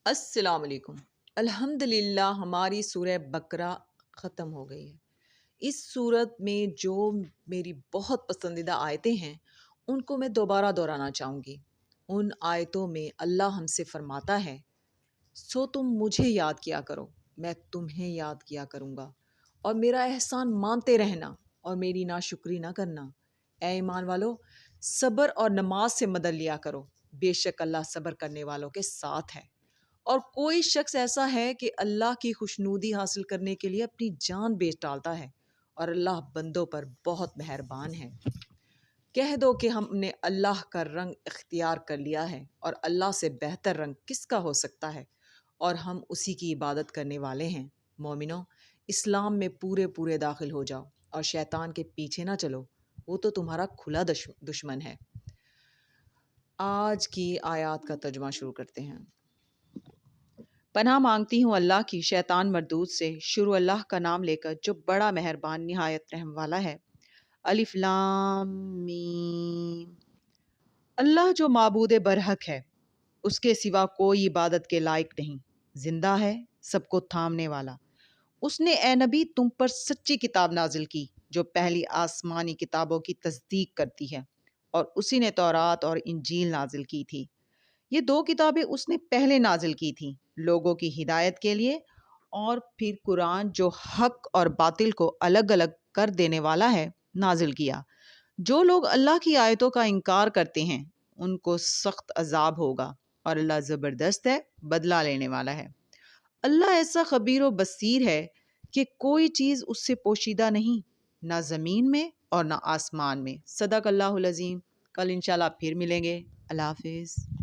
السلام علیکم۔ الحمدللہ ہماری سورہ بقرہ ختم ہو گئی ہے۔ اس صورت میں جو میری بہت پسندیدہ آیتیں ہیں ان کو میں دوبارہ دہرانا چاہوں گی۔ ان آیتوں میں اللہ ہم سے فرماتا ہے، سو تم مجھے یاد کیا کرو، میں تمہیں یاد کیا کروں گا، اور میرا احسان مانتے رہنا اور میری ناشکری نہ کرنا۔ اے ایمان والو، صبر اور نماز سے مدد لیا کرو، بے شک اللہ صبر کرنے والوں کے ساتھ ہے۔ اور کوئی شخص ایسا ہے کہ اللہ کی خوشنودی حاصل کرنے کے لیے اپنی جان بیچ ڈالتا ہے، اور اللہ بندوں پر بہت مہربان ہے۔ کہہ دو کہ ہم نے اللہ کا رنگ اختیار کر لیا ہے، اور اللہ سے بہتر رنگ کس کا ہو سکتا ہے، اور ہم اسی کی عبادت کرنے والے ہیں۔ مومنوں، اسلام میں پورے پورے داخل ہو جاؤ اور شیطان کے پیچھے نہ چلو، وہ تو تمہارا کھلا دشمن ہے۔ آج کی آیات کا ترجمہ شروع کرتے ہیں۔ پناہ مانگتی ہوں اللہ کی شیطان مردود سے۔ شروع اللہ کا نام لے کر جو بڑا مہربان نہایت رحم والا ہے۔ الف لام میم۔ اللہ جو معبود برحق ہے، اس کے سوا کوئی عبادت کے لائق نہیں، زندہ ہے، سب کو تھامنے والا۔ اس نے اے نبی تم پر سچی کتاب نازل کی جو پہلی آسمانی کتابوں کی تصدیق کرتی ہے، اور اسی نے تورات اور انجیل نازل کی تھی۔ یہ دو کتابیں اس نے پہلے نازل کی تھیں لوگوں کی ہدایت کے لیے، اور پھر قرآن جو حق اور باطل کو الگ الگ کر دینے والا ہے نازل کیا۔ جو لوگ اللہ کی آیتوں کا انکار کرتے ہیں ان کو سخت عذاب ہوگا، اور اللہ زبردست ہے، بدلہ لینے والا ہے۔ اللہ ایسا خبیر و بصیر ہے کہ کوئی چیز اس سے پوشیدہ نہیں، نہ زمین میں اور نہ آسمان میں۔ صدق اللہ العظیم۔ کل انشاءاللہ پھر ملیں گے۔ اللہ حافظ۔